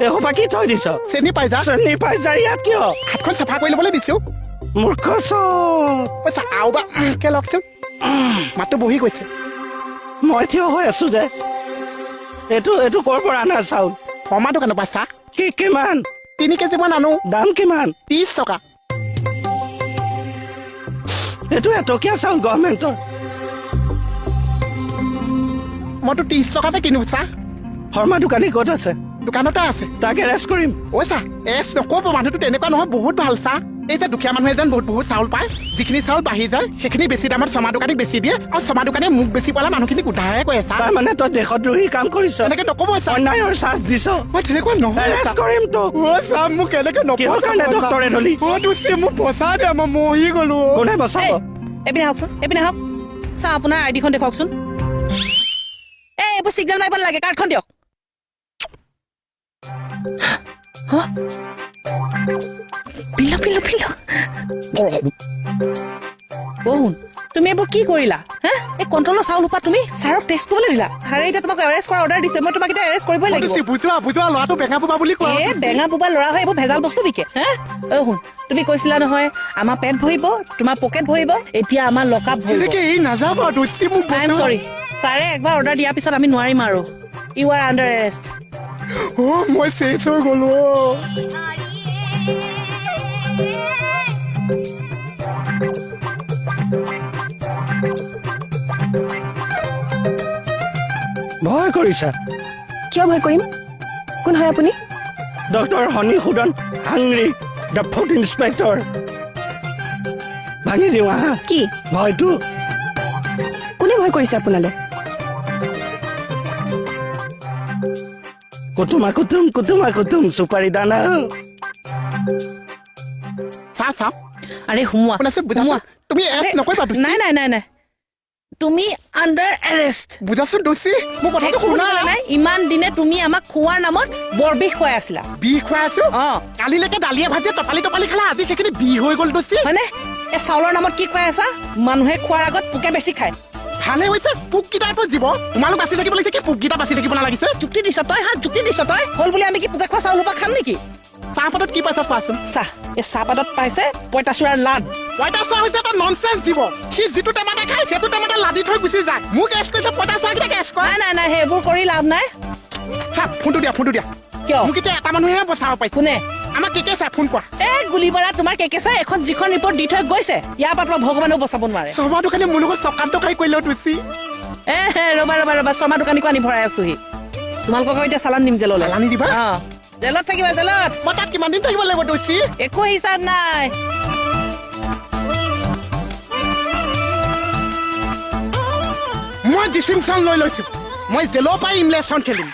এসোপা কি থৈ দিছ চেনি পাইজা ইয়াত কিয় হাতখন চাফা কৰি ল'বলৈ দিছো মূৰ্খ চব পইচা আৰু বা কে লওকচোন মাতটো বহি গৈছে মই থিয় হৈ আছো যে এইটো ক'ৰ পৰা আনা চাউল শৰ্মা দোকানৰ পৰা চাহ কিমান 3 কেজিমান আনো দাম কিমান 30 টকা এইটো এটকীয়া চাউল গভৰ্ণমেণ্টৰ মইতো 30 টকাতে কিনো চাহ শৰ্মা দোকানী ক'ত আছে দোকানতে আছে তাক এৰেষ্ট কৰিম চাহ নক'ব মানুহটো তেনেকুৱা নহয় বহুত ভাল চাহ এই যে দুখীয়া মানুহে যেন বহুত চাউল পায় যিখিনি চাউল বাঢ়ি যায় সেইখিনি বেছি দামত শৰ্মা দোকানীক বেছি দিয়ে আৰু শৰ্মা দোকানীয়ে মোক বেছি পালে মানুহখিনিক উদ্ধাৰে কৰে চাহ মানে তই দেশদ্ৰোহী কাম কৰিছ এনেকে নক'ব চাহ অন্যায়ৰ চাৰ্জ দিছ মই তেনেকুৱা নহয় এৰেষ্ট কৰিম তোক চাহ মোক কেনেকে কিহৰ কাৰণে ডক্তৰে ধলি মোক বচা দে মই মৰি গলো কোনে বচাব এইপিনে আহকচোন এইপিনে আহক চাহ আপোনাৰ আইডিখন দেখুৱাওকচোন এইবোৰ চিগনেল মাৰিব নালাগে কাৰ্ডখন দিয়ক তুমি এইবোৰ কি কৰিলা এই কণ্ট্ৰলৰ চাউল সোপা তুমি ছাৰক টেষ্ট কৰিবলৈ দিলা ছাৰে এতিয়া তোমাক এৰেষ্ট কৰাৰ অৰ্ডাৰ দিছে মই তোমাক এতিয়া এৰেষ্ট কৰিবই লাগিব বুজোৱা ল'ৰাটো বেঙা পোবা বুলি কোৱা বেঙা পোবা ল'ৰা হয় এইবোৰ ভেজাল বস্তু বিকে শুন তুমি কৈছিলা নহয় আমাৰ পেট ভৰিব তোমাৰ পকেট ভৰিব এতিয়া আমাৰ লকআপ ভৰিব চৰি ছাৰে একবাৰ অৰ্ডাৰ দিয়াৰ পিছত আমি নোৱাৰিম আৰু ইউ আৰ আণ্ডাৰ এৰেষ্ট মই চেঞ্জ হৈ গলো ভয় কৰিছা কিয় ভয় কৰিম কোন হয় আপুনি doctor honey Sudan হাংৰি the food inspector ভাঙি দিওঁ আহা কি ভয়টো কোনে ভয় কৰিছে আপোনালৈ কুটুমা চুপাৰি দানা চাহ আৰে সোমোৱা তুমি নকৰিবা নাই নাই নাই নাই তুমি আণ্ডাৰ এৰেষ্ট বুজাচোন দোষী মোৰ কথাটো শুনা নাই ইমান দিনে তুমি আমাক খোৱাৰ নামত বৰ বিষ খুৱাই আছিলা বিষ খুৱাই আছো কালিলৈকে দালিয়ে ভাজিয়ে টপালি খালা আজি সেইখিনি বিষ হৈ গ'ল দোষী হয়নে এই চাউলৰ নামত কি খুৱাই আছা মানুহে খোৱাৰ আগত পোকে বেছি খায় ভালে হৈছে পোক কেইটাৰতো জীৱ তোমালোক বাচি থাকিব লাগিছে কি পোক কেইটা বাচি থাকিব নালাগিছে যুক্তি দিছ তই যুক্তি দিছ তই হ'ল বুলি আমি কি পোকে খোৱা চাউল সোপা খাম নেকি চাহপাতত কি পাইছা চোৱাচোন চাহ এই চাহপাতত পাইছে পঁইতাচোৰাৰ লাড পঁইতাচোৰা হৈছে এটা ননচেন্স জীৱ সি যিটো টেমাতে খায় সেইটো টেমাতে লাদি থৈ গুচি যায় মোক এছ কৰিছে পঁইতাচোৰাকেইটাকে এছ কৰে নাই নাই সেইবোৰ কৰি লাভ নাই চাহ ফোনটো দিয়া কিয় মোক এতিয়া এটা মানুহে বচাব পাৰিছে কোনে আমাক কেকে চাই ফোন কৰা গুলিবাৰা তোমাৰ কেকেচা এখন যিখন ৰিপৰ্ট দি থৈ গৈছে ইয়াৰ পৰা ভগৱানেও বচাব নোৱাৰে শৰ্মা দোকানী মোৰ লগত চকাত খাই কৰিলেও তুচি ৰবা শৰ্মা দোকানীকো আনি ভৰাই আছোহি তোমালোকক এতিয়া চালান দিম জেললৈ আনি দিবা জেলত থাকিবা জেলত মই তাত কিমান দিন থাকিব লাগিব তুচি একো হিচাপ নাই মই ডিষ্টিংচন লৈ লৈছো মই জেলৰ পৰা ইমলেশ্যন খেলিম